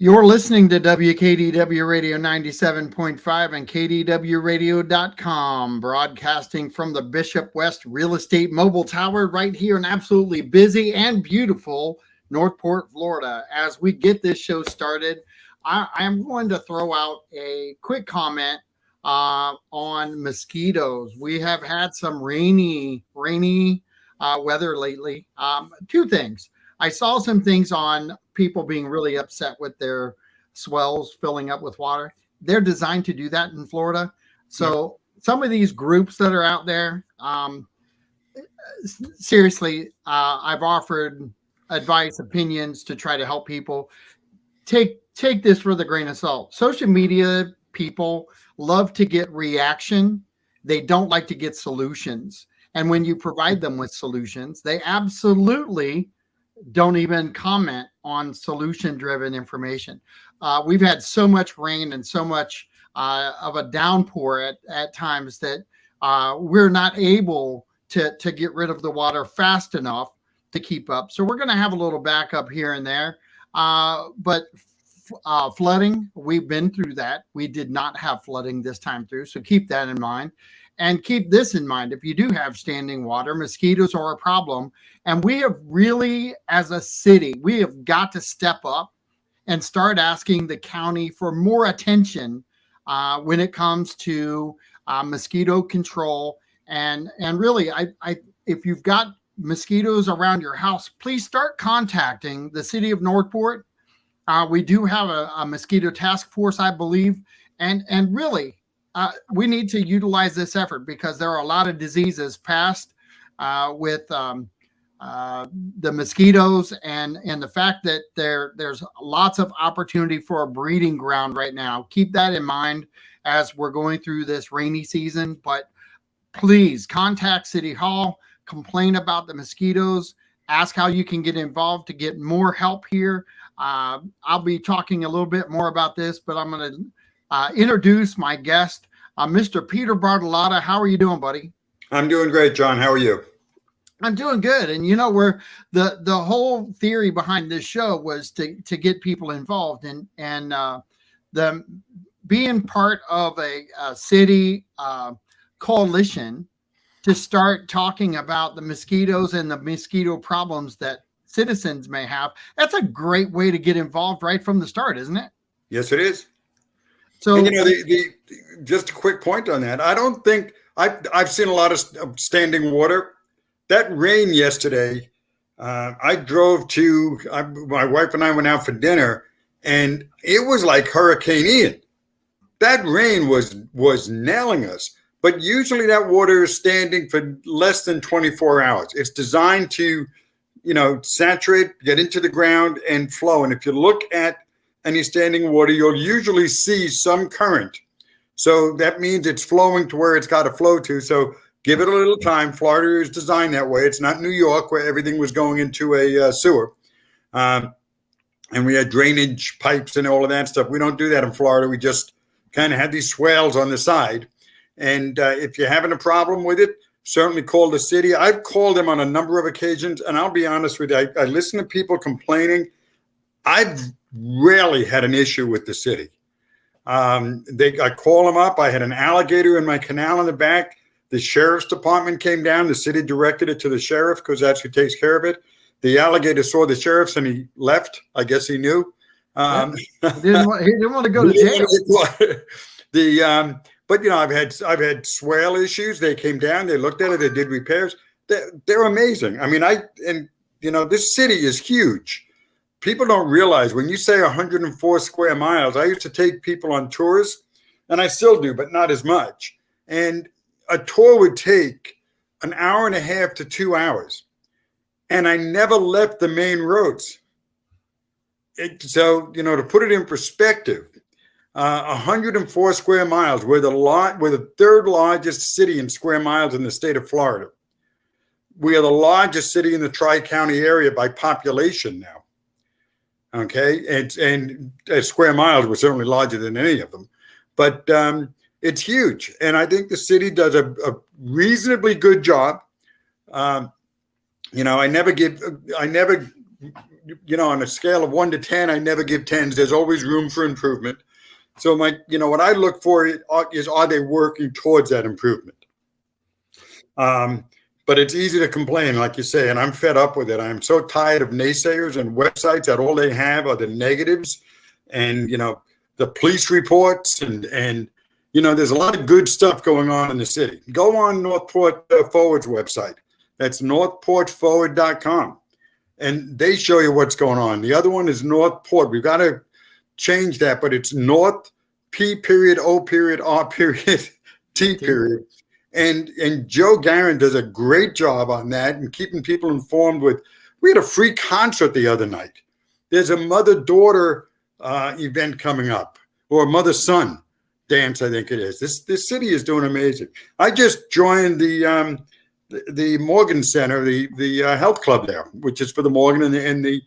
You're listening to WKDW Radio 97.5 and KDWRadio.com, broadcasting from the Bishop West Real Estate Mobile Tower right here in absolutely busy and beautiful Northport, Florida. As we get this show started, I am going to throw out a quick comment on mosquitoes. We have had some rainy weather lately. Two things. I saw some things on people being really upset with their swells filling up with water. They're designed to do that in Florida. So some of these groups that are out there, seriously, I've offered advice, opinions to try to help people. Take this with a grain of salt. Social media people love to get reaction. They don't like to get solutions. And when you provide them with solutions, they absolutely don't even comment on solution-driven information. We've had so much rain and so much of a downpour at times that we're not able to get rid of the water fast enough to keep up. So we're going to have a little backup here and there. But flooding, we've been through that. We did not have flooding this time through. So keep that in mind. And keep this in mind. If you do have standing water, mosquitoes are a problem. And we have really, as a city, we have got to step up and start asking the county for more attention when it comes to mosquito control. And really, if you've got mosquitoes around your house, please start contacting the city of Northport. We do have a mosquito task force, I believe. And really, we need to utilize this effort because there are a lot of diseases passed with the mosquitoes and the fact that there's lots of opportunity for a breeding ground right now. Keep that in mind as we're going through this rainy season. But please contact City Hall, complain about the mosquitoes, ask how you can get involved to get more help here. I'll be talking a little bit more about this, but I'm going to introduce my guest, Mr. Peter Bartolotta. How are you doing, buddy? I'm doing great, John. How are you? I'm doing good. And we're the whole theory behind this show was to get people involved and the being part of a city coalition to start talking about the mosquitoes and the mosquito problems that citizens may have. That's a great way to get involved right from the start, isn't it? Yes, it is. So, and, just a quick point on that. I don't think I've seen a lot of standing water. That rain yesterday, I drove my wife and I went out for dinner, and it was like Hurricane Ian. That rain was nailing us. But usually that water is standing for less than 24 hours. It's designed to, saturate, get into the ground, and flow. And if you look at any standing water, you'll usually see some current. So that means it's flowing to where it's got to flow to. So give it a little time. Florida is designed that way. It's not New York where everything was going into a sewer. And we had drainage pipes and all of that stuff. We don't do that in Florida. We just kind of have these swales on the side. And if you're having a problem with it, certainly call the city. I've called them on a number of occasions. And I'll be honest with you, I listen to people complaining. I've rarely had an issue with the city. I call them up. I had an alligator in my canal in the back. The sheriff's department came down. The city directed it to the sheriff because that's who takes care of it. The alligator saw the sheriff's and he left. I guess he knew. He didn't want to go to jail. But I've had swale issues. They came down. They looked at it. They did repairs. They're amazing. I mean, this city is huge. People don't realize when you say 104 square miles, I used to take people on tours, and I still do, but not as much. And a tour would take an hour and a half to 2 hours. And I never left the main roads. To put it in perspective, 104 square miles, we're the third largest city in square miles in the state of Florida. We are the largest city in the Tri-County area by population now. Okay, and square miles were certainly larger than any of them, but it's huge, and I think the city does a reasonably good job. I never on a scale of 1 to 10, I never give 10s. There's always room for improvement. So what I look for is, are they working towards that improvement? But it's easy to complain, like you say, and I'm fed up with it. I'm so tired of naysayers and websites that all they have are the negatives and, the police reports and there's a lot of good stuff going on in the city. Go on Northport Forward's website. That's northportforward.com. And they show you what's going on. The other one is Northport. We've got to change that, but it's North P period O period R period T period. And Joe Garin does a great job on that and keeping people informed with. We had a free concert the other night. There's a mother-daughter event coming up, or a mother-son dance, I think it is. This city is doing amazing. I just joined the Morgan Center, the health club there, which is for the Morgan and the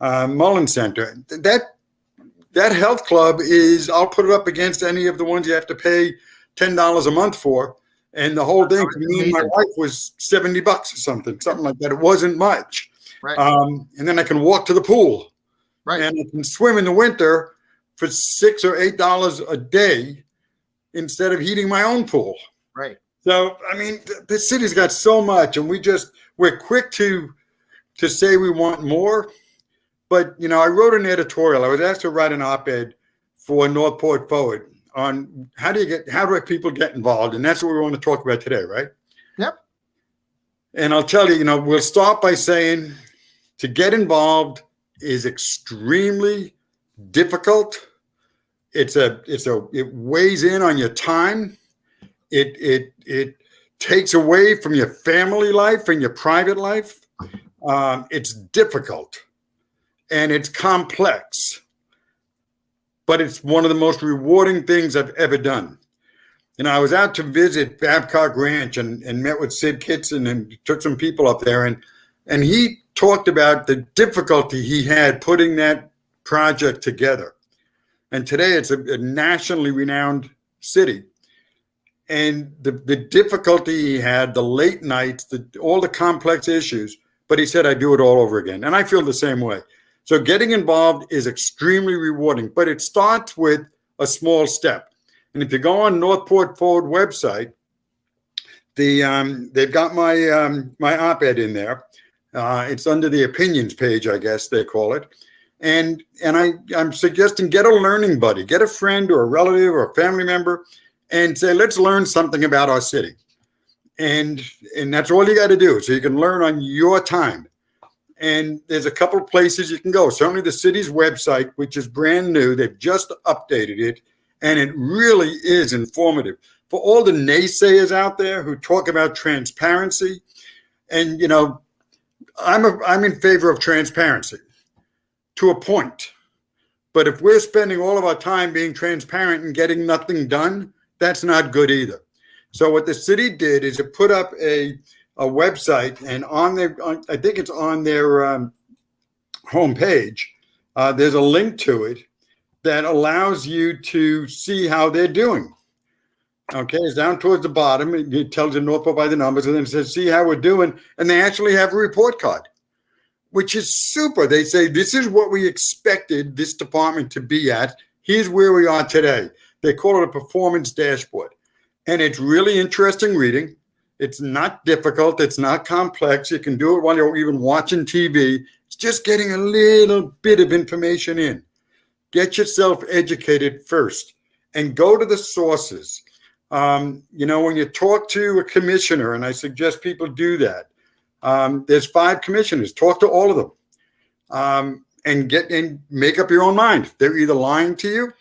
Mullen Center. That health club is, I'll put it up against any of the ones you have to pay $10 a month for. And the whole thing for me and my wife was $70 or something like that. It wasn't much. Right. And then I can walk to the pool. Right. And I can swim in the winter for $6 or $8 a day instead of heating my own pool. Right. So, the city's got so much, and we're quick to say we want more. But, I wrote an editorial. I was asked to write an op-ed for Northport Forward on how do people get involved? And that's what we want to talk about today, right? Yep. And I'll tell you, we'll start by saying to get involved is extremely difficult. It weighs in on your time. It takes away from your family life and your private life. It's difficult and it's complex. But it's one of the most rewarding things I've ever done. I was out to visit Babcock Ranch and met with Sid Kitson and took some people up there. And he talked about the difficulty he had putting that project together. And today it's a nationally renowned city. And the difficulty he had, the late nights, all the complex issues. But he said, I do it all over again. And I feel the same way. So getting involved is extremely rewarding, but it starts with a small step. And if you go on Northport Forward website, they've got my op-ed in there. It's under the opinions page, I guess they call it. And I'm suggesting get a learning buddy, get a friend or a relative or a family member, and say, let's learn something about our city. And that's all you got to do. So you can learn on your time. And there's a couple of places you can go. Certainly the city's website, which is brand new. They've just updated it. And it really is informative. For all the naysayers out there who talk about transparency, and, I'm in favor of transparency to a point. But if we're spending all of our time being transparent and getting nothing done, that's not good either. So what the city did is it put up a website, and I think it's on their homepage. There's a link to it that allows you to see how they're doing. Okay, it's down towards the bottom. It tells you Northport by the numbers, and then it says, see how we're doing. And they actually have a report card, which is super. They say, this is what we expected this department to be at. Here's where we are today. They call it a performance dashboard. And it's really interesting reading. It's not difficult. It's not complex. You can do it while you're even watching TV. It's just getting a little bit of information in. Get yourself educated first and go to the sources. When you talk to a commissioner, and I suggest people do that, there's 5 commissioners. Talk to all of them and make up your own mind. They're either lying to you,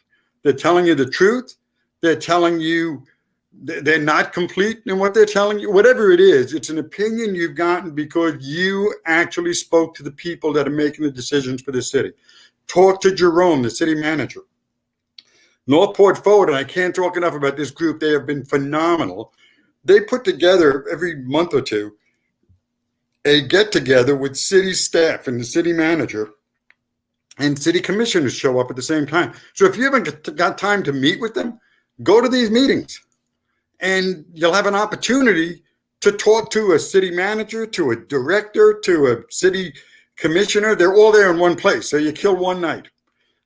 they're telling you the truth, they're telling you they're not complete in what they're telling you. Whatever it is, it's an opinion you've gotten because you actually spoke to the people that are making the decisions for the city. Talk to Jerome, the city manager. Northport Forward, and I can't talk enough about this group. They have been phenomenal. They put together every month or two a get-together with city staff and the city manager, and city commissioners show up at the same time. So if you haven't got time to meet with them, go to these meetings. And you'll have an opportunity to talk to a city manager, to a director, to a city commissioner, they're all there in one place. So you kill one night.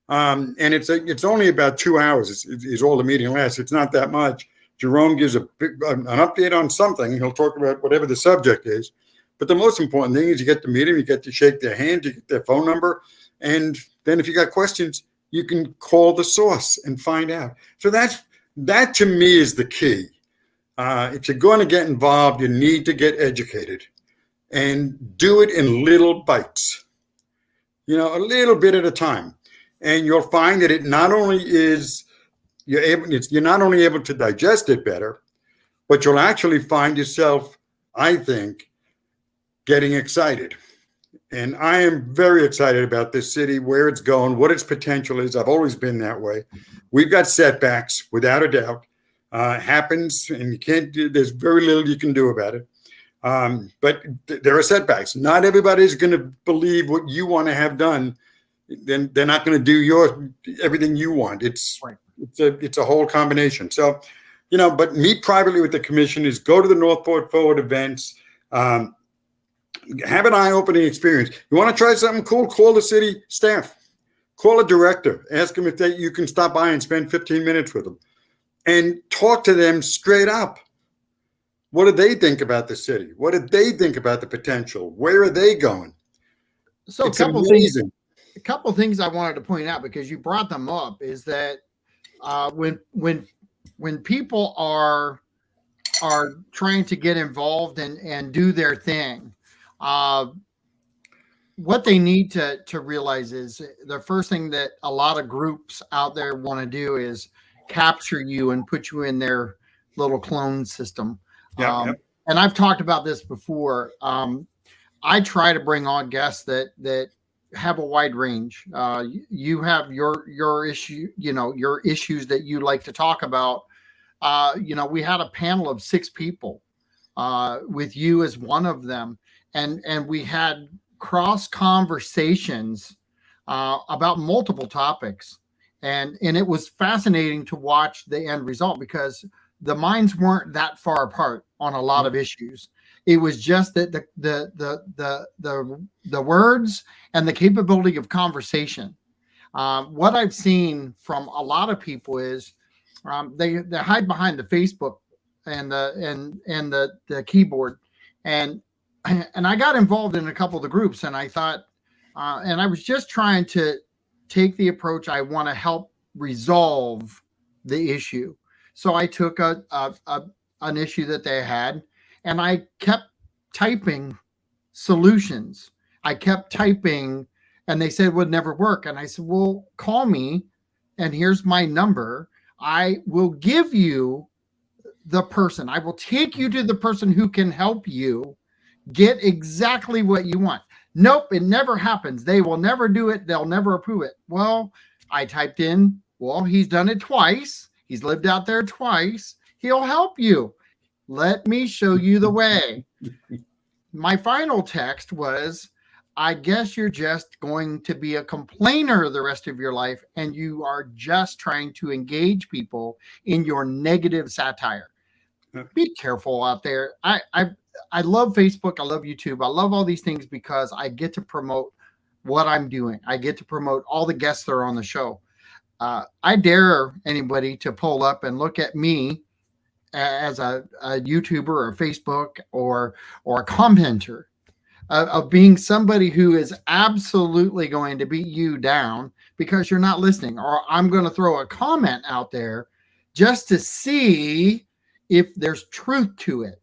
And it's only about 2 hours is all the meeting lasts. It's not that much. Jerome gives an update on something. He'll talk about whatever the subject is. But the most important thing is you get to meet them, you get to shake their hand, you get their phone number. And then if you got questions, you can call the source and find out. So that to me is the key. If you're going to get involved, you need to get educated and do it in little bites, a little bit at a time. And you'll find that it not only is you're not only able to digest it better, but you'll actually find yourself, I think, getting excited. And I am very excited about this city, where it's going, what its potential is. I've always been that way. We've got setbacks, without a doubt. Happens, and you can't do. There's very little you can do about it. But there are setbacks. Not everybody's going to believe what you want to have done. Then they're not going to do everything you want. It's a whole combination. So, but meet privately with the commission is go to the Northport Forward events. Have an eye-opening experience. You want to try something cool? Call the city staff. Call a director. Ask them if you can stop by and spend 15 minutes with them. And talk to them straight up. What do they think about the city? What do they think about the potential? Where are they going? So it's amazing. A couple of things I wanted to point out, because you brought them up, is that when people are trying to get involved and do their thing, what they need to realize is the first thing that a lot of groups out there want to do is capture you and put you in their little clone system. Yep. And I've talked about this before. I try to bring on guests that have a wide range. You have your issue, your issues that you like to talk about. We had a panel of 6 people, with you as one of them, and we had cross conversations about multiple topics, and it was fascinating to watch the end result, because the minds weren't that far apart on a lot of issues. It was just that the words and the capability of conversation. What I've seen from a lot of people is they hide behind the Facebook and the keyboard, and I got involved in a couple of the groups, and I thought, and I was just trying to take the approach, I want to help resolve the issue. So I took an issue that they had, and I kept typing solutions. I kept typing, and they said it would never work. And I said, well, call me, and here's my number. I will give you the person. I will take you to the person who can help you get exactly what you want. Nope, it never happens. They will never do it. They'll never approve it. Well, I typed in, well, he's done it twice. He's lived out there twice. He'll help you. Let me show you the way. My final text was, I guess you're just going to be a complainer the rest of your life, and you are just trying to engage people in your negative satire. Be careful out there. I love Facebook. I love YouTube. I love all these things because I get to promote what I'm doing. I get to promote all the guests that are on the show. I dare anybody to pull up and look at me as a YouTuber or Facebook or a commenter of being somebody who is absolutely going to beat you down because you're not listening, or I'm going to throw a comment out there just to see if there's truth to it.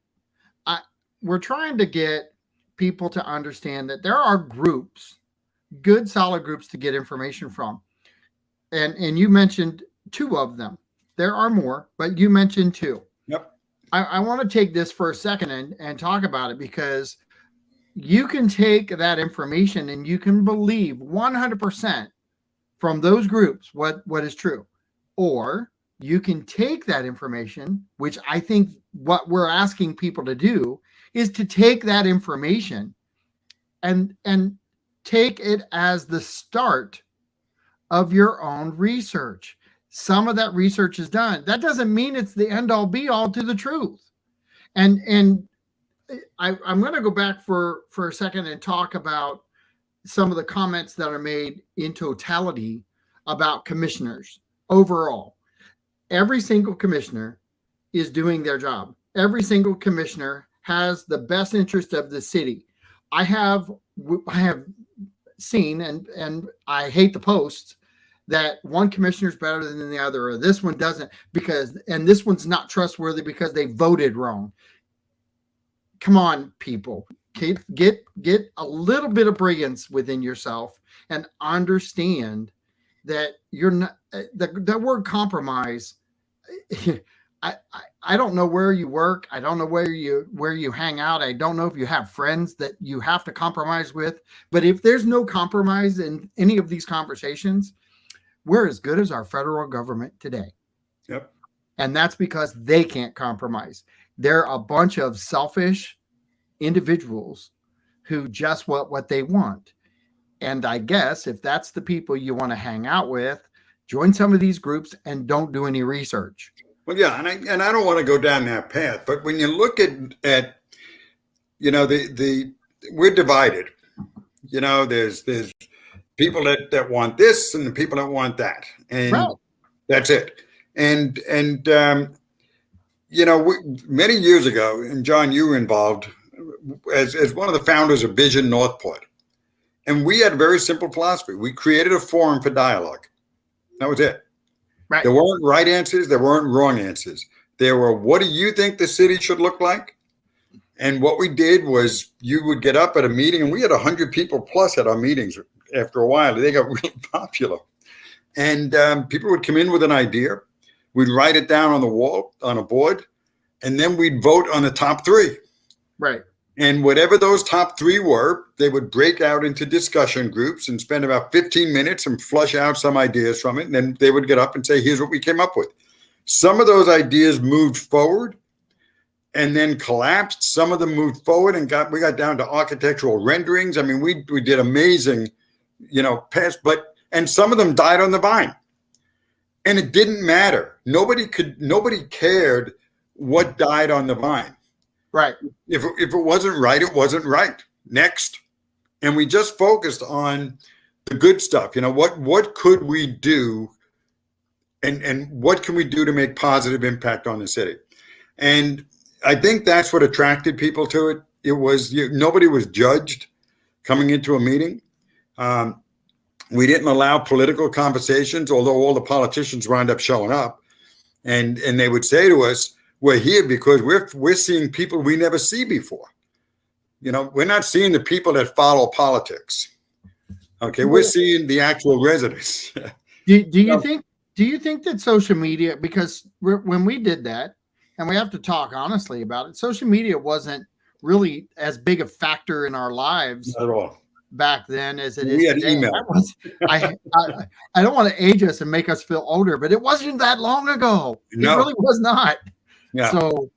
We're trying to get people to understand that there are groups, good, solid groups to get information from. And you mentioned 2 of them. There are more, but you mentioned 2. Yep. I want to take this for a second and talk about it, because you can take that information and you can believe 100% from those groups what is true. Or you can take that information, which I think what we're asking people to do is to take that information and take it as the start of your own research. Some of that research is done. That doesn't mean it's the end all be all to the truth. And I'm going to go back for a second and talk about some of the comments that are made in totality about commissioners overall. Every single commissioner is doing their job. Every single commissioner has the best interest of the city. I have I have seen, and I hate the posts that one commissioner is better than the other, or this one doesn't because, and this one's not trustworthy because they voted wrong. Come on, people. Get a little bit of brilliance within yourself and understand that you're not the word compromise. I don't know where you work. I don't know where you hang out. I don't know if you have friends that you have to compromise with. But if there's no compromise in any of these conversations, we're as good as our federal government today. Yep. And that's because they can't compromise. They're a bunch of selfish individuals who just want what they want. And I guess if that's the people you want to hang out with, join some of these groups and don't do any research. Well, yeah, and I don't want to go down that path, but when you look at the we're divided. There's people that want this and the people that want that, and Right. that's it. And many years ago, and John, you were involved as one of the founders of Vision Northport, and we had a very simple philosophy. We created a forum for dialogue. That was it. Right. There weren't right answers. There weren't wrong answers. There were, what do you think the city should look like? And what we did was you would get up at a meeting, and we had 100 people plus at our meetings. After a while, they got really popular. And people would come in with an idea. We'd write it down on the wall, on a board, and then we'd vote on the top three. Right. And whatever those top three were, they would break out into discussion groups and spend about 15 minutes and flush out some ideas from it. And then they would get up and say, here's what we came up with. Some of those ideas moved forward and then collapsed. Some of them moved forward and we got down to architectural renderings. I mean, we did amazing, and some of them died on the vine. And it didn't matter. Nobody cared what died on the vine. Right. If it wasn't right, it wasn't right. Next. And we just focused on the good stuff. What could we do and what can we do to make positive impact on the city? And I think that's what attracted people to it. It was nobody was judged coming into a meeting. We didn't allow political conversations, although all the politicians wound up showing up. And they would say to us, we're here because we're seeing people we never see before. We're not seeing the people that follow politics. Okay, we're seeing the actual residents. Do you think that social media, because when we did that, and we have to talk honestly about it, social media wasn't really as big a factor in our lives Not at all. back then as it We is had today. email. I don't want to age us and make us feel older, but it wasn't that long ago. No. It really was not. Yeah. So,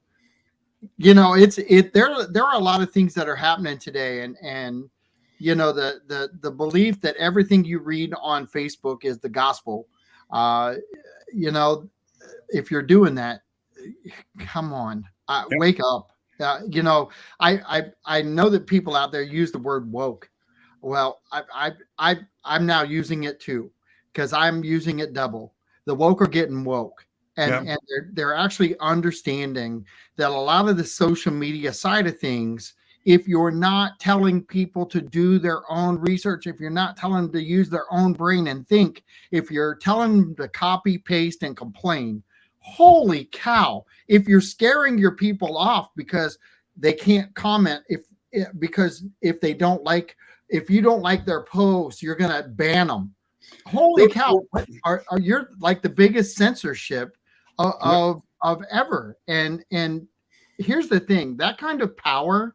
there are a lot of things that are happening today, and the belief that everything you read on Facebook is the gospel. If you're doing that, come on, wake up. I know that people out there use the word woke. Well, I'm now using it too, because I'm using it double. The woke are getting woke. And they're actually understanding that a lot of the social media side of things, if you're not telling people to do their own research, if you're not telling them to use their own brain and think, if you're telling them to copy, paste, and complain, holy cow, if you're scaring your people off because they can't comment, because if you don't like their post, you're going to ban them. Holy cow, are you're like the biggest censorship of ever. And here's the thing, that kind of power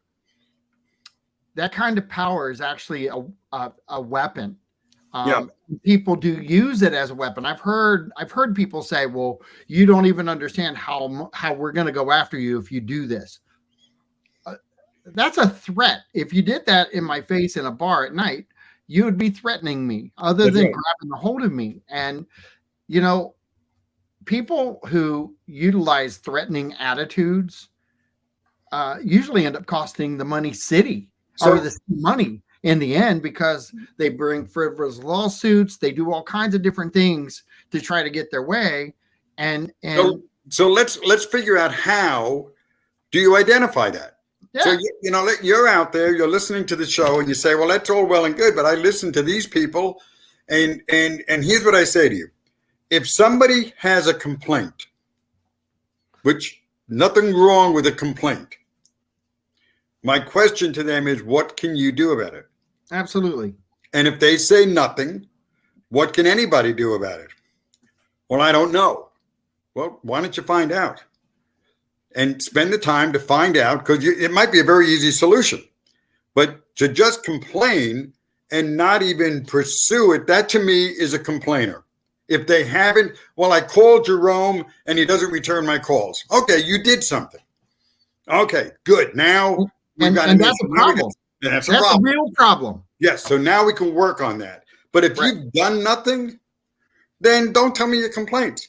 is actually a weapon. People do use it as a weapon. I've heard people say, well, you don't even understand how we're going to go after you if you do this. That's a threat. If you did that in my face in a bar at night, you would be threatening me other than grabbing a hold of me. And, people who utilize threatening attitudes usually end up costing the money city or the money. in the end because they bring frivolous lawsuits, they do all kinds of different things to try to get their way. And So let's figure out, how do you identify that? So yeah, you're out there, you're listening to the show, and you say, well, that's all well and good, but I listen to these people, and here's what I say to you: if somebody has a complaint, which nothing wrong with a complaint, my question to them is, what can you do about it? absolutely. And if they say nothing, what can anybody do about it? Well, I don't know. Well, why don't you find out and spend the time to find out? Because it might be a very easy solution, but to just complain and not even pursue it, that to me is a complainer. If they haven't, well, I called Jerome and he doesn't return my calls. Okay, you did something. Okay, good. Now we've got And that's a problem. That's a real problem. Yes, so now we can work on that. But if you've done nothing, then don't tell me your complaints.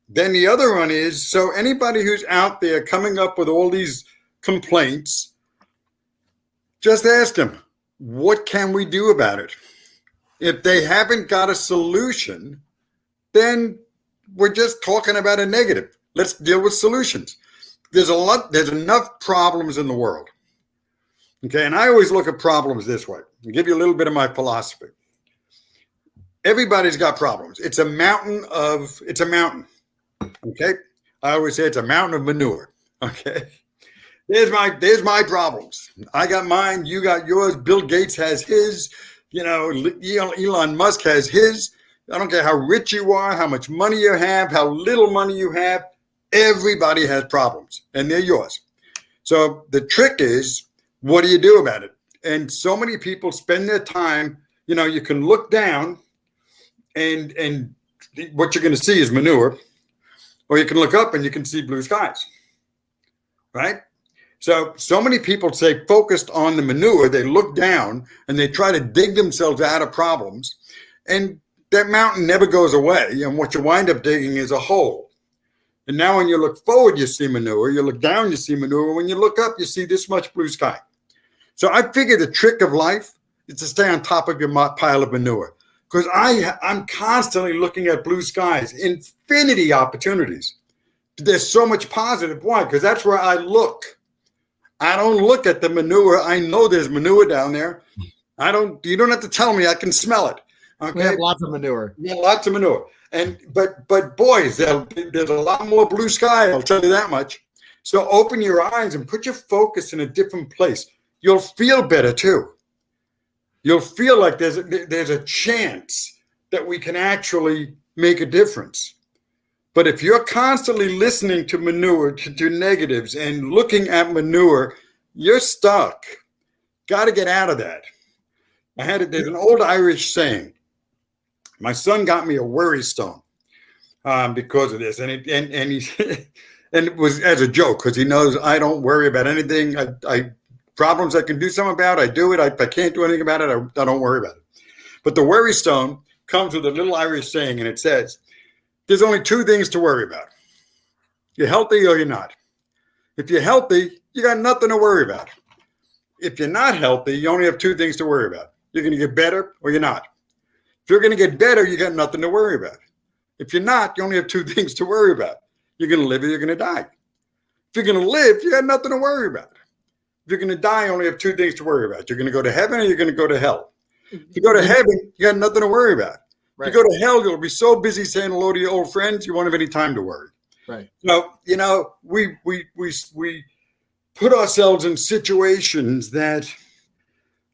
Then the other one is, so anybody who's out there coming up with all these complaints, just ask them, what can we do about it? If they haven't got a solution, then we're just talking about a negative. Let's deal with solutions. There's enough problems in the world. Okay, and I always look at problems this way. I'll give you a little bit of my philosophy. Everybody's got problems. It's a mountain. Okay. I always say it's a mountain of manure. Okay. There's my problems. I got mine. You got yours. Bill Gates has his. Elon Musk has his. I don't care how rich you are, how much money you have, how little money you have. Everybody has problems, and they're yours. So the trick is, what do you do about it? And so many people spend their time. You can look down, and what you're going to see is manure, or you can look up and you can see blue skies, right? So many people say focused on the manure, they look down and they try to dig themselves out of problems, and that mountain never goes away. And what you wind up digging is a hole. And now when you look forward, you see manure. You look down, you see manure. When you look up, you see this much blue sky. So I figure the trick of life is to stay on top of your pile of manure. Because I'm constantly looking at blue skies, infinity opportunities. There's so much positive. Why? Because that's where I look. I don't look at the manure. I know there's manure down there. You don't have to tell me. I can smell it. Okay? We have lots of manure. Yeah, lots of manure. But boys, there's a lot more blue sky. I'll tell you that much. So open your eyes and put your focus in a different place. You'll feel better too. You'll feel like there's a chance that we can actually make a difference. But if you're constantly listening to manure, to negatives, and looking at manure, you're stuck. Got to get out of that. There's an old Irish saying. My son got me a worry stone because of this, and it was as a joke, because he knows I don't worry about anything. I problems I can do something about, I do it. I can't do anything about it, I don't worry about it. But the worry stone comes with a little Irish saying, and it says, there's only two things to worry about. You're healthy or you're not. If you're healthy, you got nothing to worry about. If you're not healthy, you only have two things to worry about. You're going to get better or you're not. If you're going to get better, you got nothing to worry about. If you're not, you only have two things to worry about. You're going to live or you're going to die. If you're going to live, you got nothing to worry about. If you're going to die, you only have two things to worry about. You're going to go to heaven or you're going to go to hell. If you go to heaven, you got nothing to worry about. Right. If you go to hell, you'll be so busy saying hello to your old friends, you won't have any time to worry. Right. So, we put ourselves in situations that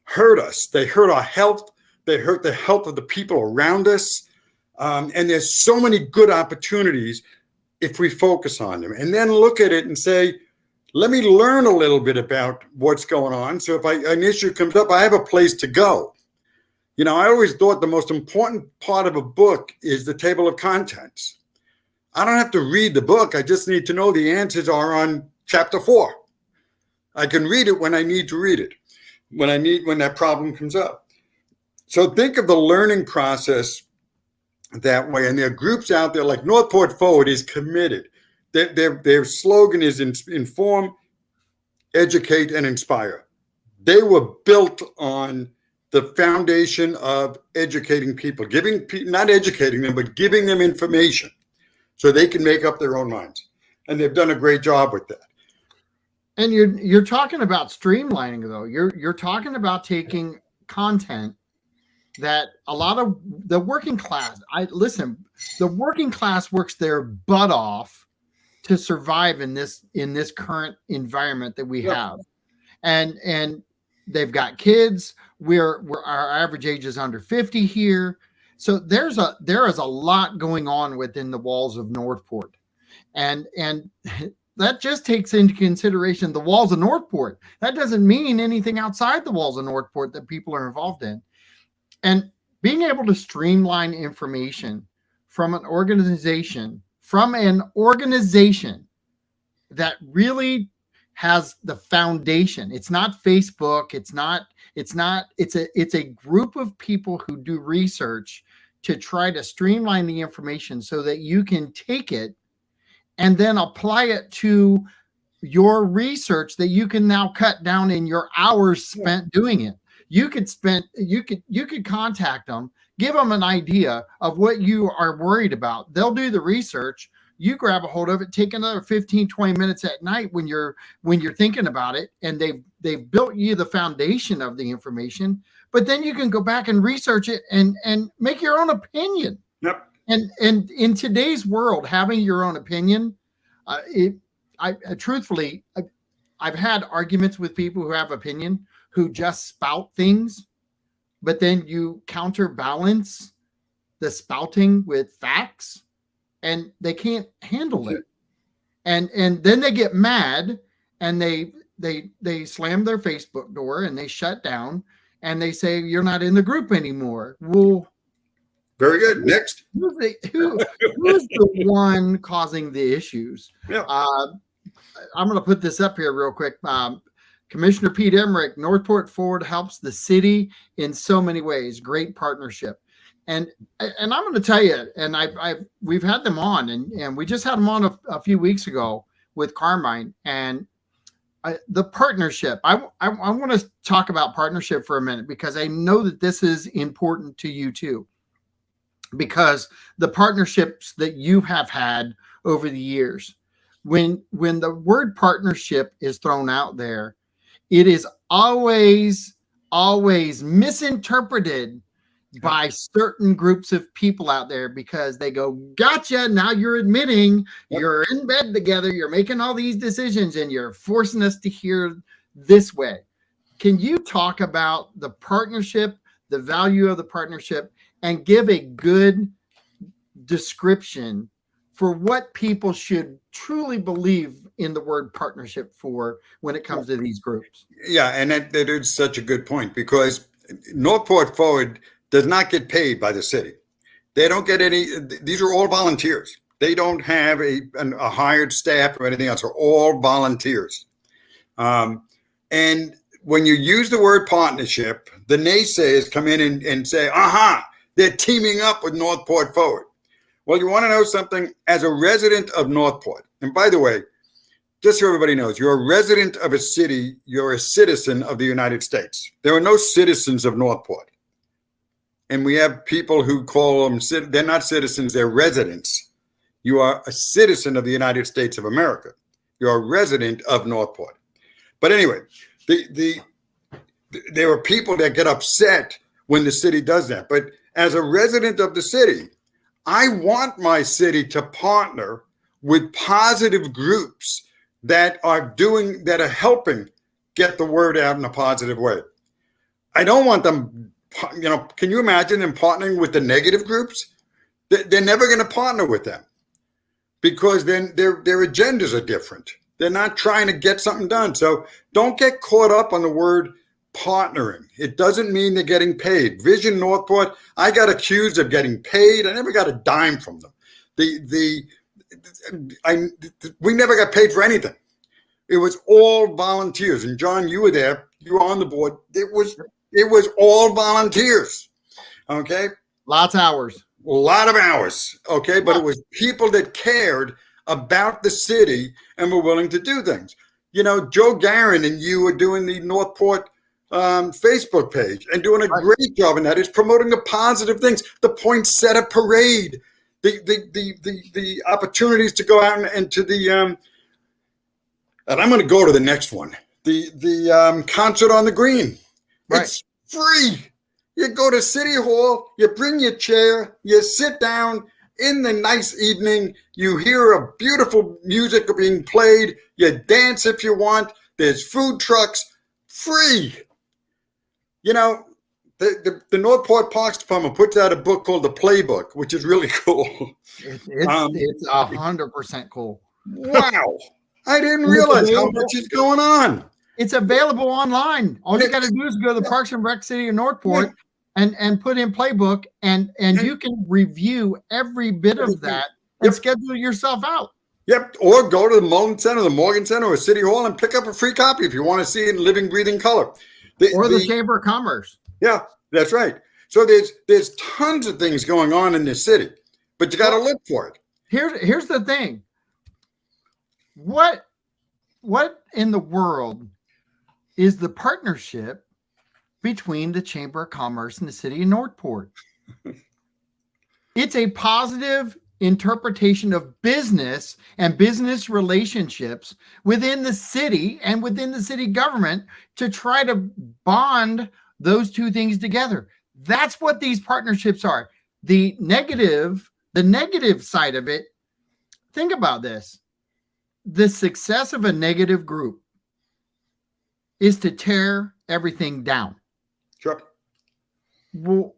hurt us. They hurt our health. They hurt the health of the people around us. And there's so many good opportunities if we focus on them. And then look at it and say, let me learn a little bit about what's going on. So if an issue comes up, I have a place to go. I always thought the most important part of a book is the table of contents. I don't have to read the book. I just need to know the answers are on chapter 4. I can read it when I need to read it, when that problem comes up. So think of the learning process that way. And there are groups out there like Northport Forward is committed. Their slogan is inform, educate, and inspire. They were built on the foundation of educating people, not educating them, but giving them information so they can make up their own minds. And they've done a great job with that. And you're talking about streamlining though. You're talking about taking content that a lot of the working class, the working class works their butt off to survive in this current environment that we have. And they've got kids. We're our average age is under 50 here. So there is a lot going on within the walls of Northport. And that just takes into consideration the walls of Northport. That doesn't mean anything outside the walls of Northport that people are involved in. And being able to streamline information from an organization that really has the foundation. It's not Facebook. It's a group of people who do research to try to streamline the information so that you can take it and then apply it to your research that you can now cut down in your hours spent doing it. You could contact them, give them an idea of what you are worried about. They'll do the research. You grab a hold of it, take another 15, 20 minutes at night when you're thinking about it, and they've built you the foundation of the information, but then you can go back and research it and make your own opinion. Yep. And in today's world, having your own opinion, truthfully, I've had arguments with people who have opinion who just spout things, but then you counterbalance the spouting with facts, and they can't handle it. And then they get mad and they slam their Facebook door and they shut down and they say, you're not in the group anymore. Well, very good. Next. Who's the one causing the issues? Yeah. I'm going to put this up here real quick. Commissioner Pete Emmerich, Northport Forward helps the city in so many ways. Great partnership. And I'm going to tell you, and we've had them on, and we just had them on a few weeks ago with Carmine, and the partnership. I want to talk about partnership for a minute because I know that this is important to you too. Because the partnerships that you have had over the years, when the word partnership is thrown out there, it is always misinterpreted by certain groups of people out there because they go, gotcha, now you're admitting you're in bed together, you're making all these decisions, and you're forcing us to hear this way. Can you talk about the partnership, the value of the partnership, and give a good description for what people should truly believe in the word partnership for when it comes to these groups? Yeah, and that is such a good point because Northport Forward does not get paid by the city. They don't get any. These are all volunteers. They don't have a hired staff or anything else. They're all volunteers. And when you use the word partnership, the naysayers come in and say, they're teaming up with Northport Forward. Well, you want to know something? As a resident of Northport, and by the way, just so everybody knows, you're a resident of a city, you're a citizen of the United States. There are no citizens of Northport. And we have people who call them, they're not citizens, they're residents. You are a citizen of the United States of America. You're a resident of Northport. But anyway, there are people that get upset when the city does that. But as a resident of the city, I want my city to partner with positive groups that are helping get the word out in a positive way. I don't want them, can you imagine them partnering with the negative groups? They're never going to partner with them because then their agendas are different. They're not trying to get something done. So don't get caught up on the word partnering. It doesn't mean they're getting paid. Vision Northport, I got accused of getting paid. I never got a dime from them. We never got paid for anything. It was all volunteers. And John, you were there. You were on the board. It was all volunteers. Okay. Lots of hours. A lot of hours. Okay. But it was people that cared about the city and were willing to do things. Joe Garin and you were doing the Northport Facebook page and doing a Right. great job in that. It's promoting the positive things, the poinsettia parade, the opportunities to go out and to the and I'm going to go to the next one, the concert on the green. Right. It's free. You go to City Hall, you bring your chair, you sit down in the nice evening, you hear a beautiful music being played, you dance if you want, there's food trucks, free. You know, the Northport Parks Department puts out a book called The Playbook, which is really cool. It's 100% cool. Wow. I didn't And realize how much is going on. It's available online. All you got to do is go to the Parks and Rec City of Northport and put in playbook, and you can review every bit of that and schedule yourself out. Yep. Or go to the Mullen Center, the Morgan Center, or City Hall and pick up a free copy if you want to see it in living, breathing color. Or the Chamber of Commerce. Yeah, that's right. So there's tons of things going on in this city, but you got to look for it. Here's the thing. What in the world is the partnership between the Chamber of Commerce and the city of Northport? It's a positive interpretation of business and business relationships within the city and within the city government to try to bond those two things together. That's what these partnerships are. The negative side of it, think about this. The success of a negative group is to tear everything down. Sure. Well,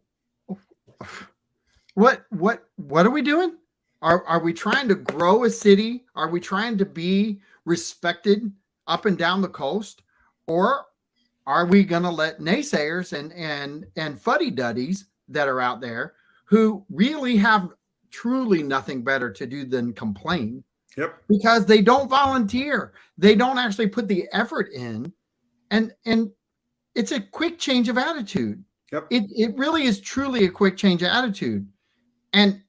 what are we doing? Are we trying to grow a city? Are we trying to be respected up and down the coast? Or are we going to let naysayers and fuddy-duddies that are out there who really have truly nothing better to do than complain? Yep. Because they don't volunteer. They don't actually put the effort in. And it's a quick change of attitude. Yep. It really is truly a quick change of attitude. And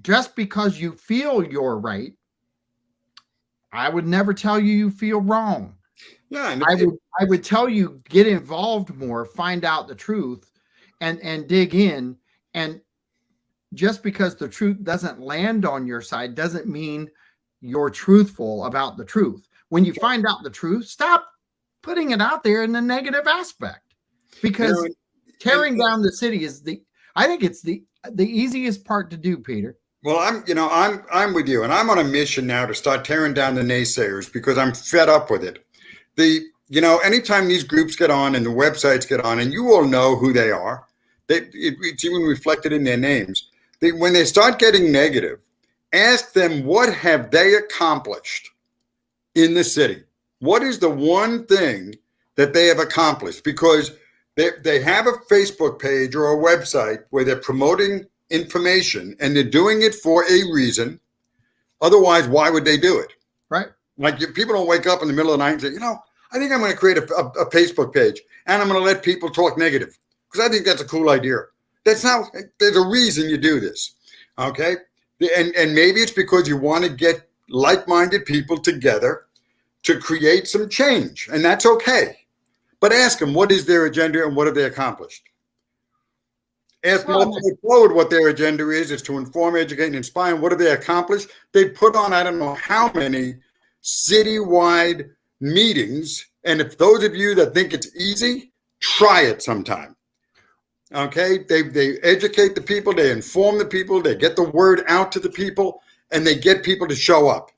just because you feel you're right, I would never tell you feel wrong. Yeah. I would tell you get involved more, find out the truth, and dig in. And just because the truth doesn't land on your side doesn't mean you're truthful about the truth. When you find out the truth, stop putting it out there in the negative aspect, because tearing down the city is I think it's the easiest part to do, Peter. Well, I'm with you, and I'm on a mission now to start tearing down the naysayers because I'm fed up with it. Anytime these groups get on and the websites get on, and you all know who they are, it's even reflected in their names. When they start getting negative, ask them what have they accomplished in the city. What is the one thing that they have accomplished? Because they have a Facebook page or a website where they're promoting information, and they're doing it for a reason. Otherwise, why would they do it? Right. Like, people don't wake up in the middle of the night and say, I think I'm going to create a Facebook page and I'm going to let people talk negative because I think that's a cool idea. That's not, there's a reason you do this. Okay. And maybe it's because you want to get like-minded people together to create some change, and that's okay. But ask them, what is their agenda and what have they accomplished? Ask Multiple Forward what their agenda is to inform, educate, and inspire. And what have they accomplished? They put on, I don't know how many citywide meetings. And if those of you that think it's easy, try it sometime. Okay? They educate the people, they inform the people, they get the word out to the people, and they get people to show up.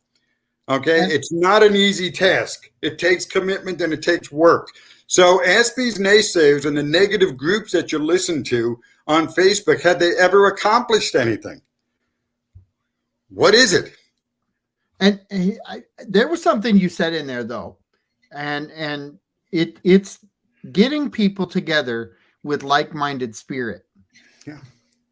Okay? It's not an easy task. It takes commitment and it takes work. So ask these naysayers and the negative groups that you listen to on Facebook, had they ever accomplished anything? What is it? And there was something you said in there, though, and it's getting people together with like-minded spirit. Yeah.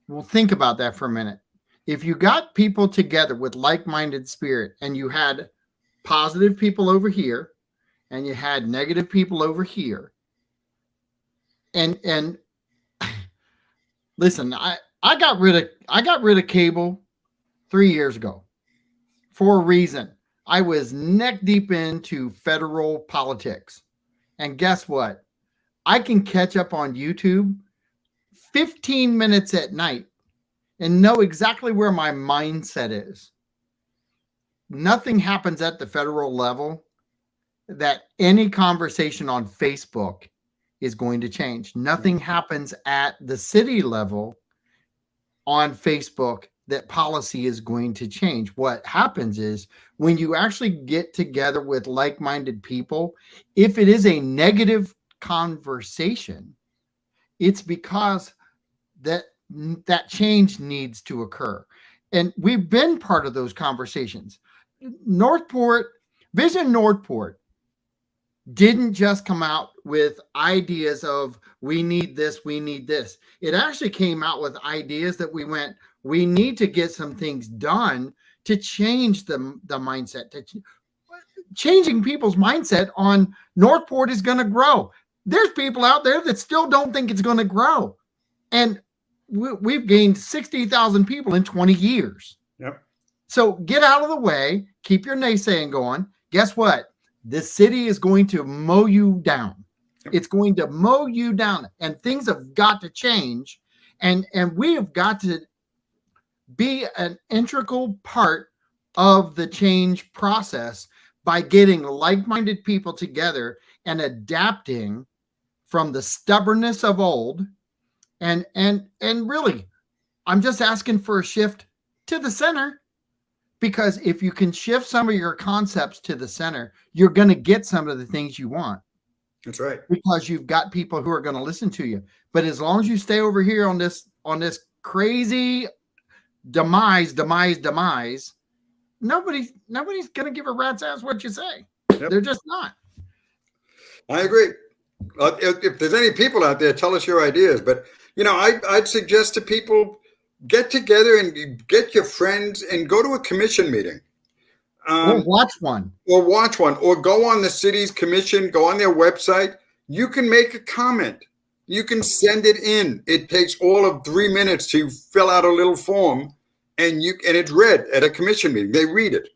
Well, think about that for a minute. If you got people together with like-minded spirit, and you had positive people over here, and you had negative people over here, and listen, I got rid of cable 3 years ago for a reason. I was neck deep into federal politics. And guess what? I can catch up on YouTube 15 minutes at night and know exactly where my mindset is. Nothing happens at the federal level that any conversation on Facebook is going to change. Nothing happens at the city level on Facebook that policy is going to change. What happens is when you actually get together with like minded people, if it is a negative conversation, it's because that that change needs to occur. And we've been part of those conversations. Northport, Vision Northport didn't just come out with ideas of we need this, we need this. It actually came out with ideas that we need to get some things done to change the mindset. Changing people's mindset on Northport is going to grow. There's people out there that still don't think it's going to grow. And we've gained 60,000 people in 20 years. Yep. So get out of the way, keep your naysaying going. Guess what? This city is going to mow you down. It's going to mow you down, and things have got to change. And we have got to be an integral part of the change process by getting like-minded people together and adapting from the stubbornness of old. And really, I'm just asking for a shift to the center. Because if you can shift some of your concepts to the center, you're going to get some of the things you want. That's right. Because you've got people who are going to listen to you. But as long as you stay over here on this crazy demise, nobody's going to give a rat's ass what you say. Yep. They're just not. I agree. If there's any people out there, tell us your ideas. But I'd suggest to people, get together and get your friends and go to a commission meeting. Or watch one. Or go on the city's commission, go on their website. You can make a comment. You can send it in. It takes all of 3 minutes to fill out a little form, and it's read at a commission meeting. They read it.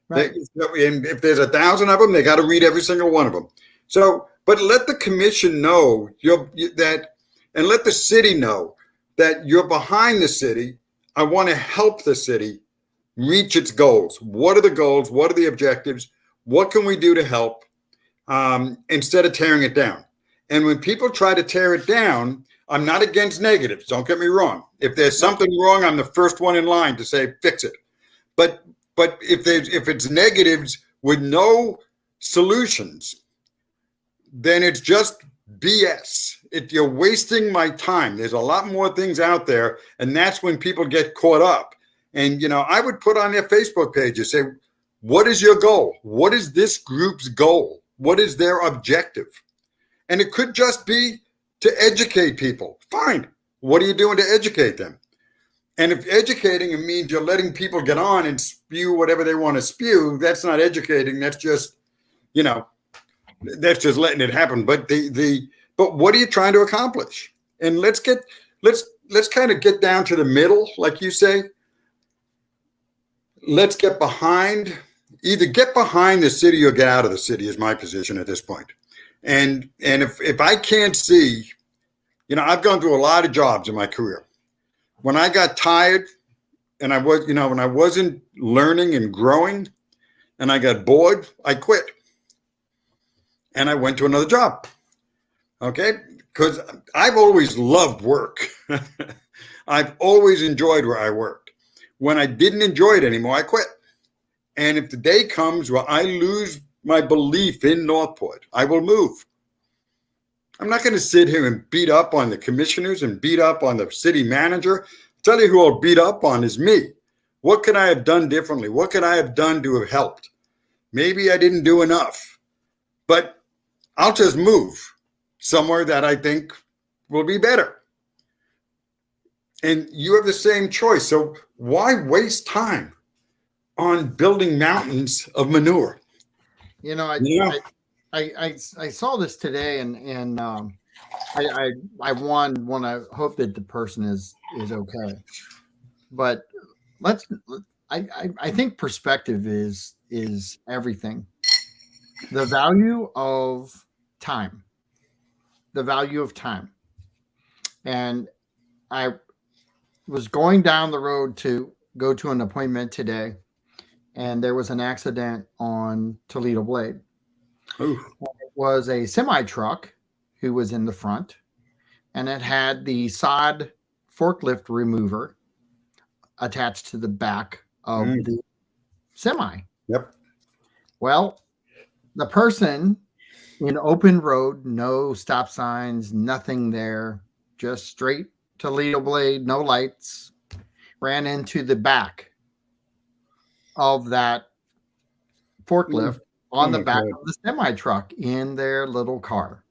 Right. And if there's 1,000 of them, they got to read every single one of them. So, but let the commission know and let the city know that you're behind the city. I want to help the city reach its goals. What are the goals? What are the objectives? What can we do to help instead of tearing it down? And when people try to tear it down, I'm not against negatives. Don't get me wrong. If there's something wrong, I'm the first one in line to say, fix it. But if it's negatives with no solutions, then it's just BS. You're wasting my time. There's a lot more things out there, and that's when people get caught up. And I would put on their Facebook pages, say, what is your goal? What is this group's goal? What is their objective? And it could just be to educate people. Fine. What are you doing to educate them? And if educating means you're letting people get on and spew whatever they want to spew, that's not educating. That's just, that's just letting it happen. But but what are you trying to accomplish? And let's kind of get down to the middle, like you say. Let's get behind, either get behind the city or get out of the city is my position at this point. And if I can't see, I've gone through a lot of jobs in my career. When I got tired and when I wasn't learning and growing and I got bored, I quit. And I went to another job. Okay? Because I've always loved work. I've always enjoyed where I worked. When I didn't enjoy it anymore, I quit. And if the day comes where I lose my belief in Northport, I will move. I'm not going to sit here and beat up on the commissioners and beat up on the city manager. I'll tell you who I'll beat up on is me. What could I have done differently? What could I have done to have helped? Maybe I didn't do enough, but I'll just move somewhere that I think will be better. And you have the same choice. So why waste time on building mountains of manure? I saw this today, and I want to hope that the person is okay. But I think perspective is everything. The value of time. the value of time. And I was going down the road to go to an appointment today, and there was an accident on Toledo Blade. Ooh. It was a semi truck who was in the front, and it had the sod forklift remover attached to the back of Mm. the semi. Yep. Well, the person in open road, no stop signs, nothing there, just straight Toledo Blade, no lights, ran into the back of that Mm. forklift Oh on the my back God. of the semi truck in their little car.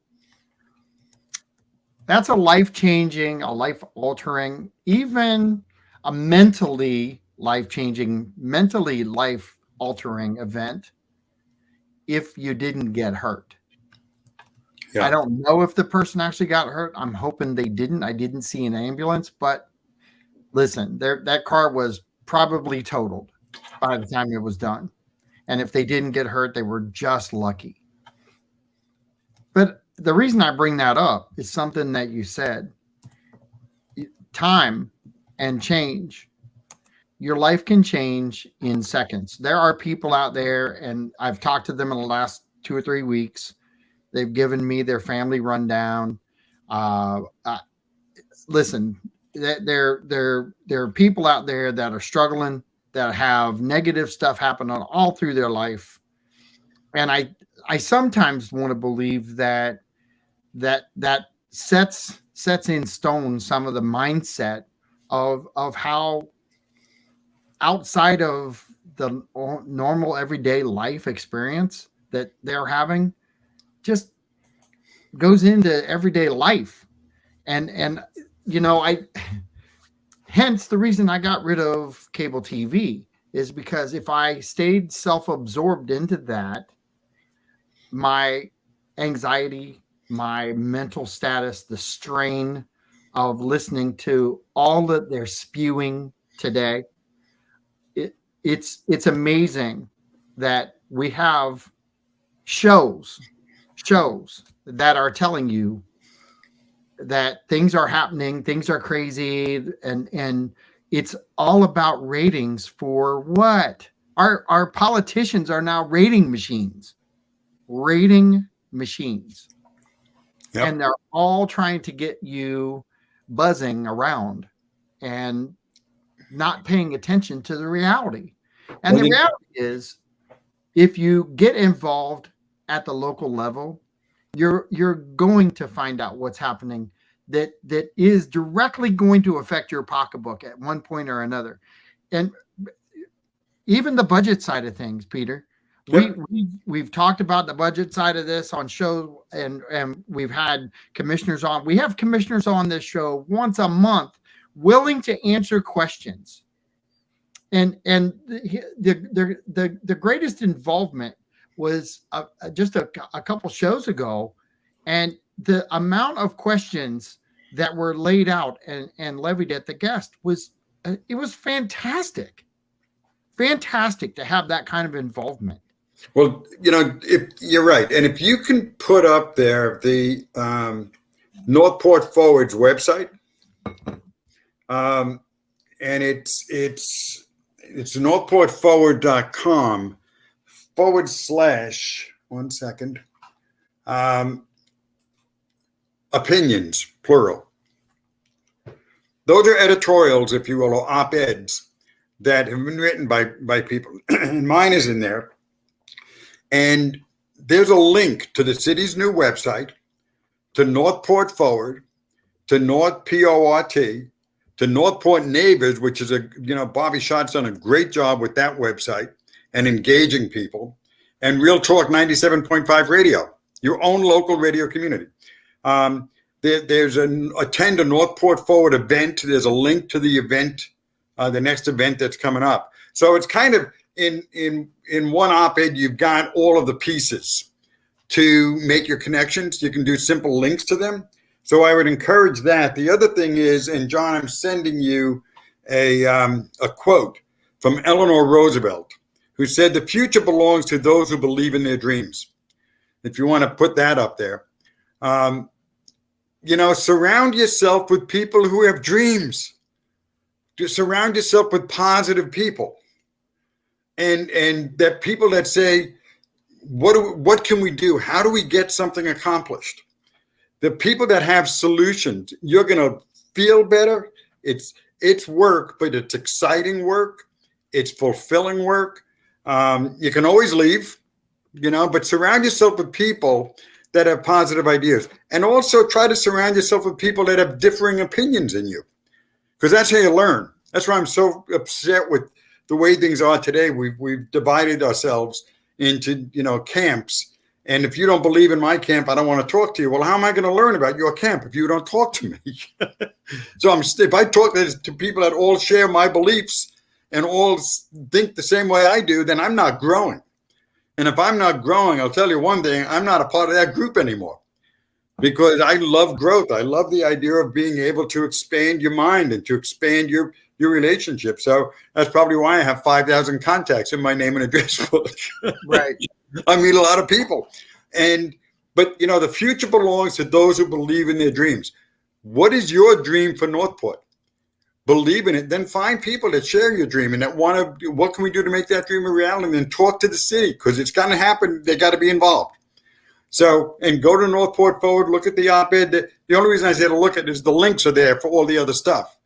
That's a life changing, a life altering, even a mentally life altering event if you didn't get hurt. I Yeah. don't know if the person actually got hurt. I'm hoping they didn't. I didn't see an ambulance, but listen, that car was probably totaled by the time it was done. And if they didn't get hurt, they were just lucky. But the reason I bring that up is something that you said: time and change. Your life can change in seconds. There are people out there, and I've talked to them in the last 2 or 3 weeks. They've given me their family rundown. Uh, uh, Listen, there are people out there that are struggling, that have negative stuff happen on all through their life, and I sometimes want to believe that sets in stone some of the mindset of how outside of the normal everyday life experience that they're having just goes into everyday life. And I hence the reason I got rid of cable TV is because if I stayed self-absorbed into that, my anxiety, my mental status, the strain of listening to all that they're spewing today, it, it's amazing that we have shows shows that are telling you that things are happening, things are crazy, and it's all about ratings for what? Our politicians are now rating machines, and Yep. they're all trying to get you buzzing around and not paying attention to the reality. And Well, the reality is, if you get involved at the local level, you're going to find out what's happening that is directly going to affect your pocketbook at one point or another. And even the budget side of things, Peter. We, yep. we've talked about the budget side of this on show, and we've had commissioners on. We have commissioners on this show once a month, willing to answer questions. And the greatest involvement was just a couple shows ago, and the amount of questions that were laid out and levied at the guest was it was fantastic to have that kind of involvement. Well, if you're right, and if you can put up there the Northport Forward's website, um, and it's northportforward.com / one second, um, opinions, plural. Those are editorials, if you will, or op-eds that have been written by people. And mine is in there. And there's a link to the city's new website, to Northport Forward, to North PORT, to Northport Neighbors, which is Bobby Schott's done a great job with that website and engaging people, and Realtalk 97.5 Radio, your own local radio community. There's attend a Northport Forward event. There's a link to the event, the next event that's coming up. So it's kind of in one op-ed, you've got all of the pieces to make your connections. You can do simple links to them. So I would encourage that. The other thing is, and John, I'm sending you a quote from Eleanor Roosevelt, who said, "The future belongs to those who believe in their dreams." If you want to put that up there. surround yourself with people who have dreams. Just surround yourself with positive people, and that people that say, what can we do? How do we get something accomplished? The people that have solutions, you're going to feel better. It's work, but it's exciting work. It's fulfilling work. You can always leave, but surround yourself with people that have positive ideas, and also try to surround yourself with people that have differing opinions in you, because that's how you learn. That's why I'm so upset with the way things are today. We've divided ourselves into camps. And if you don't believe in my camp, I don't want to talk to you. Well, how am I going to learn about your camp if you don't talk to me? So if I talk to people that all share my beliefs and all think the same way I do, then I'm not growing. And if I'm not growing, I'll tell you one thing, I'm not a part of that group anymore, because I love growth. I love the idea of being able to expand your mind and to expand your relationship. So that's probably why I have 5,000 contacts in my name and address book. Right. I meet a lot of people. But the future belongs to those who believe in their dreams. What is your dream for Northport? Believe in it. Then find people that share your dream and that want to, what can we do to make that dream a reality? And then talk to the city, because it's going to happen. They got to be involved. So, and go to Northport Forward, look at the op-ed. The only reason I say to look at it is the links are there for all the other stuff.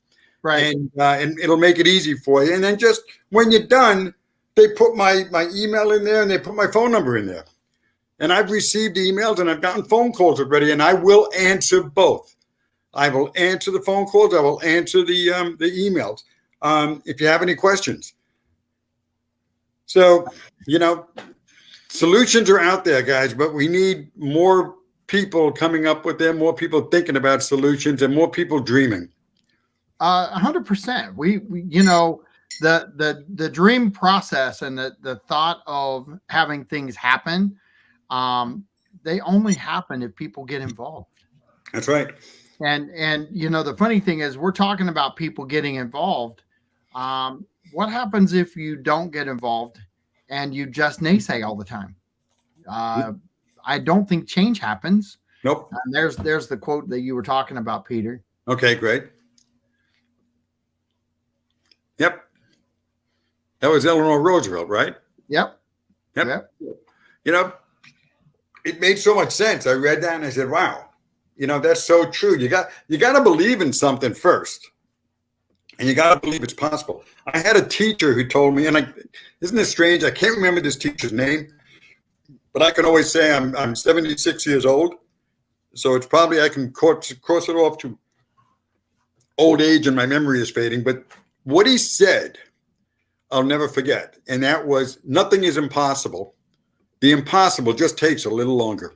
Right. And it'll make it easy for you. And then just when you're done, they put my email in there and they put my phone number in there. And I've received emails and I've gotten phone calls already, and I will answer both. I will answer the phone calls. I will answer the emails if you have any questions. So, solutions are out there, guys, but we need more people coming up with them, more people thinking about solutions, and more people dreaming. 100%. We the dream process and the thought of having things happen, they only happen if people get involved. That's right. And the funny thing is, we're talking about people getting involved. What happens if you don't get involved and you just naysay all the time? I don't think change happens. Nope. And there's the quote that you were talking about, Peter. Okay, great. Yep. That was Eleanor Roosevelt, right? Yep. It made so much sense. I read that and I said, wow, that's so true. You got to believe in something first, and you got to believe it's possible. I had a teacher who told me, and isn't this strange? I can't remember this teacher's name, but I can always say I'm 76 years old. So it's probably, I can cross it off to old age and my memory is fading. But what he said, I'll never forget. And that was, nothing is impossible. The impossible just takes a little longer.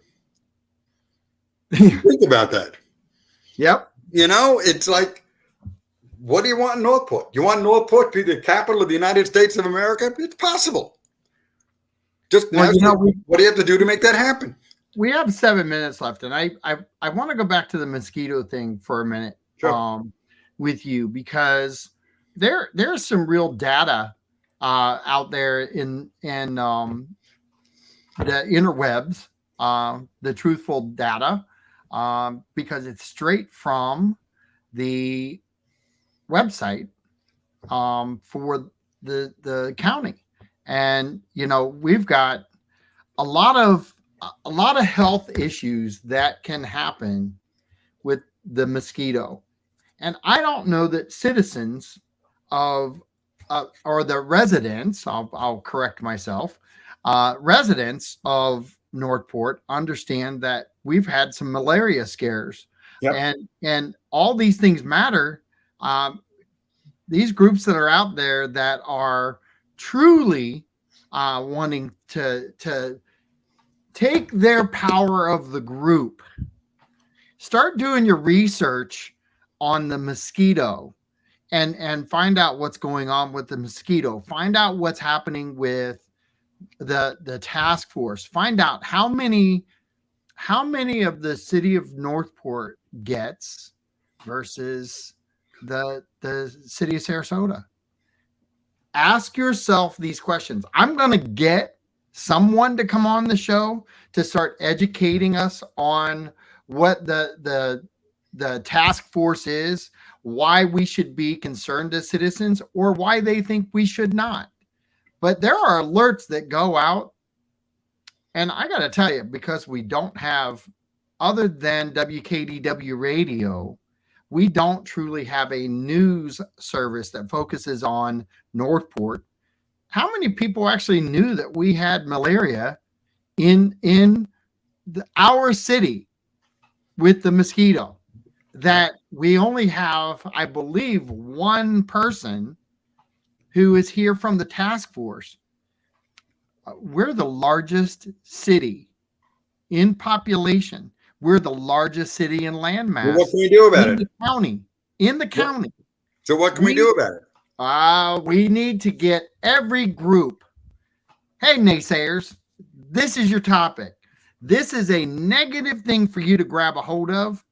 Think about that. Yep. It's like, what do you want in Northport? You want Northport to be the capital of the United States of America? It's possible. Just now, what do you have to do to make that happen? We have 7 minutes left, and I want to go back to the mosquito thing for a minute. Sure. With you, because there's some real data out there in the interwebs, the truthful data, because it's straight from the website for the county. And we've got a lot of health issues that can happen with the mosquito. And I don't know that citizens of or the residents, I'll correct myself, residents of Northport understand that we've had some malaria scares. Yep. And all these things matter. These groups that are out there that are truly wanting to take their power of the group, start doing your research on the mosquito and find out what's going on with the mosquito. Find out what's happening with the task force. Find out how many of the city of Northport gets versus the city of Sarasota. Ask yourself these questions. I'm going to get someone to come on the show to start educating us on what the the task force is, why we should be concerned as citizens, or why they think we should not. But there are alerts that go out, and I got to tell you, because we don't have, other than WKDW radio, we don't truly have a news service that focuses on Northport. How many people actually knew that we had malaria in our city with the mosquito? That we only have, I believe, one person who is here from the task force. We're the largest city in population. We're the largest city in landmass. Well, what can we do about in it? The county. In the county. So what can we do about it? We need to get every group. Hey, naysayers, this is your topic. This is a negative thing for you to grab a hold of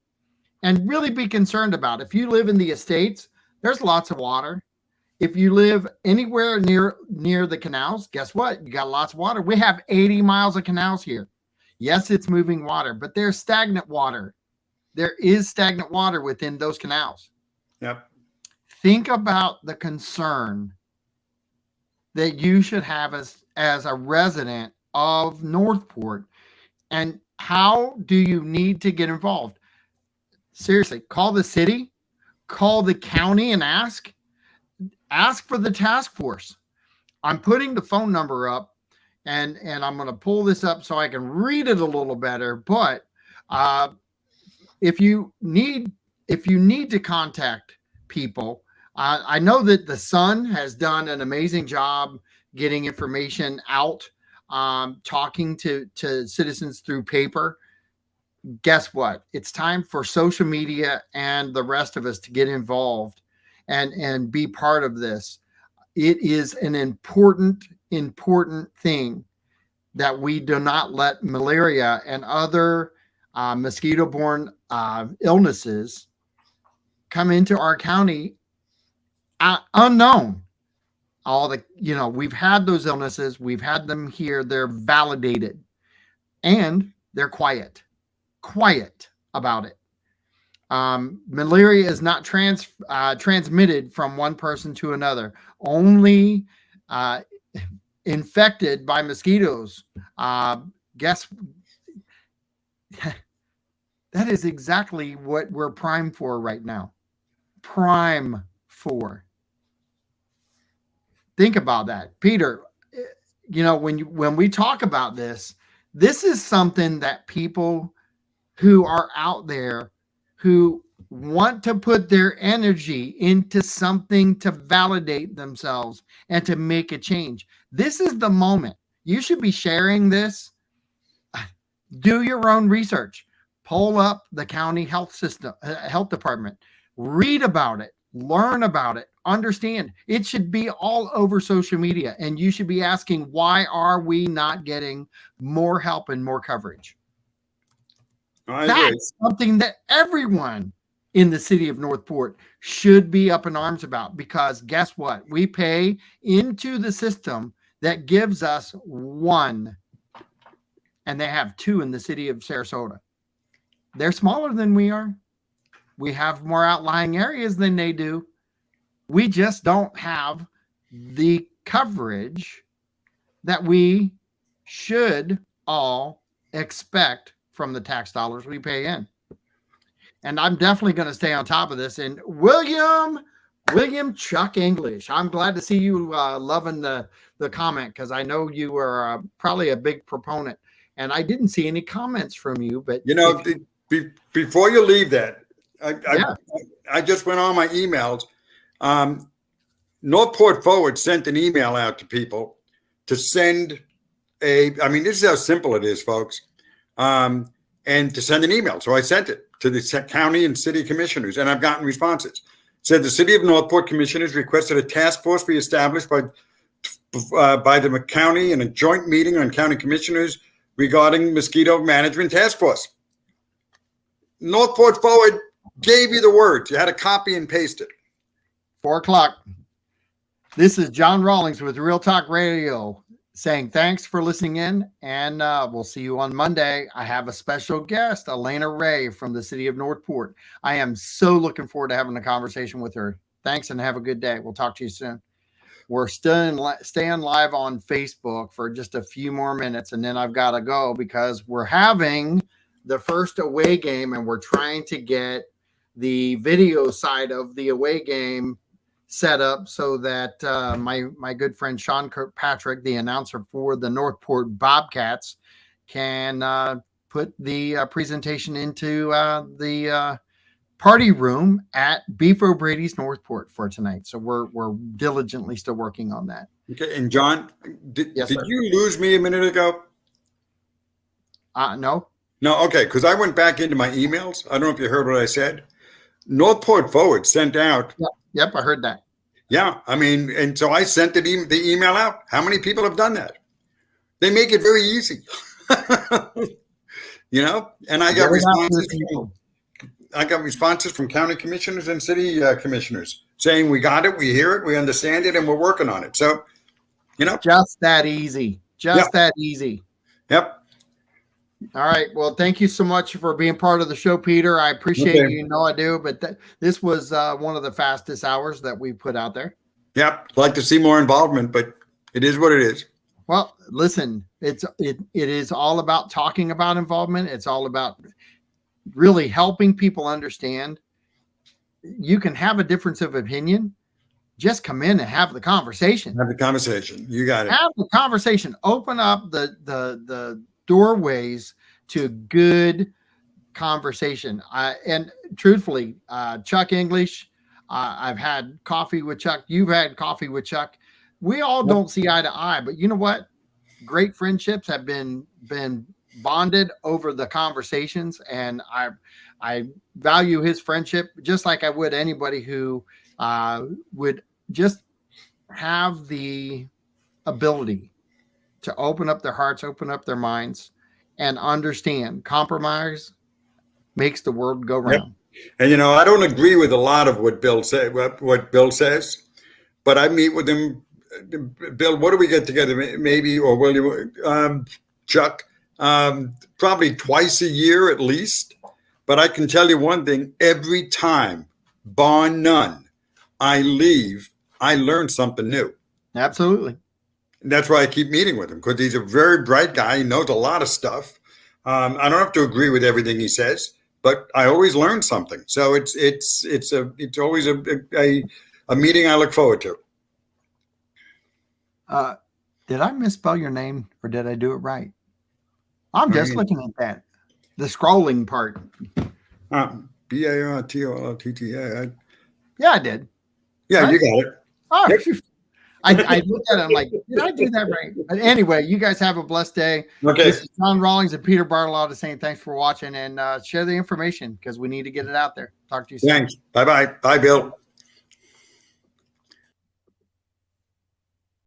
and really be concerned about. If you live in the estates, there's lots of water. If you live anywhere near the canals, guess what? You got lots of water. We have 80 miles of canals here. Yes, it's moving water, but there's stagnant water. There is stagnant water within those canals. Yep. Think about the concern that you should have as a resident of Northport, and how do you need to get involved? Seriously, call the city, call the county, and ask for the task force. I'm putting the phone number up, and I'm going to pull this up so I can read it a little better. But if you need to contact people, I know that the Sun has done an amazing job getting information out, talking to citizens through paper. Guess what? It's time for social media and the rest of us to get involved and be part of this. It is an important thing that we do not let malaria and other mosquito-borne illnesses come into our county unknown. We've had those illnesses. We've had them here. They're validated, and they're quiet about it. Malaria is not transmitted from one person to another. Only infected by mosquitoes. Guess that is exactly what we're primed for right now. Prime for. Think about that, Peter. When we talk about this is something that people who are out there who want to put their energy into something to validate themselves and to make a change. This is the moment. You should be sharing this. Do your own research. Pull up the county health department. Read about it. Learn about it. Understand. It should be all over social media, and you should be asking, why are we not getting more help and more coverage? That's something that everyone in the city of Northport should be up in arms about, because guess what? We pay into the system that gives us one, and they have two in the city of Sarasota. They're smaller than we are. We have more outlying areas than they do. We just don't have the coverage that we should all expect from the tax dollars we pay in. And I'm definitely going to stay on top of this. And William Chuck English, I'm glad to see you loving the comment, because I know you were probably a big proponent. And I didn't see any comments from you. But before you leave that, I just went on my emails. Northport Forward sent an email out to people to send this is how simple it is, folks. And to send an email. So I sent it to the county and city commissioners, and I've gotten responses. It said the city of Northport commissioners requested a task force be established by the county in a joint meeting on county commissioners regarding mosquito management task force. Northport Forward gave you the words. You had to copy and paste it. 4:00. This is John Rawlings with Real Talk Radio, saying thanks for listening in, and we'll see you on Monday. I have a special guest, Elena Ray from the city of Northport. I am so looking forward to having a conversation with her. Thanks and have a good day. We'll talk to you soon. We're staying live on Facebook for just a few more minutes, and then I've got to go because we're having the first away game, and we're trying to get the video side of the away game set up so that my good friend Sean Kirkpatrick, the announcer for the Northport Bobcats, can put the presentation into the party room at Beef O'Brady's Northport for tonight. So we're diligently still working on that. Okay, and John, did Yes, did sir. you lose me a minute ago? No. No, okay, because I went back into my emails. I don't know if you heard what I said. Northport Forward sent out. Yep, I heard that. Yeah, I mean, and so I sent the email out. How many people have done that? They make it very easy. You know, and I got responses. I got responses from county commissioners and city commissioners saying we got it, we hear it, we understand it, and we're working on it. So, you know, just that easy. Just that easy. Yep. All right. Well, thank you so much for being part of the show, Peter. I appreciate you. You know I do. But this was one of the fastest hours that we put out there. Yep. Like to see more involvement, but it is what it is. Well, listen, it is all about talking about involvement. It's all about really helping people understand. You can have a difference of opinion. Just come in and have the conversation. Have the conversation. You got it. Have the conversation. Open up the doorways to good conversation. And truthfully, Chuck English, I've had coffee with Chuck. You've had coffee with Chuck. We all don't see eye to eye, but you know what? Great friendships have been bonded over the conversations, and I value his friendship just like I would anybody who would just have the ability to open up their hearts, open up their minds, and understand compromise makes the world go round. Yep. And you know, I don't agree with a lot of what Bill says, but I meet with him. Bill, what do we get together? Maybe, or will you, Chuck? Probably twice a year at least. But I can tell you one thing: every time, bar none, I leave, I learn something new. Absolutely. And that's why I keep meeting with him, because he's a very bright guy. He knows a lot of stuff. I don't have to agree with everything he says, but I always learn something. So it's always a meeting I look forward to. Did I misspell your name, or did I do it right? I'm just looking at that, the scrolling part. Bartoltta. Yeah, I did. Yeah, right? You got it. Oh, yep. I looked at it. I'm like, did I do that right? But anyway, you guys have a blessed day. Okay. This is John Rawlings and Peter Bartolotta saying thanks for watching, and share the information because we need to get it out there. Talk to you soon. Thanks. Bye-bye. Bye, Bill.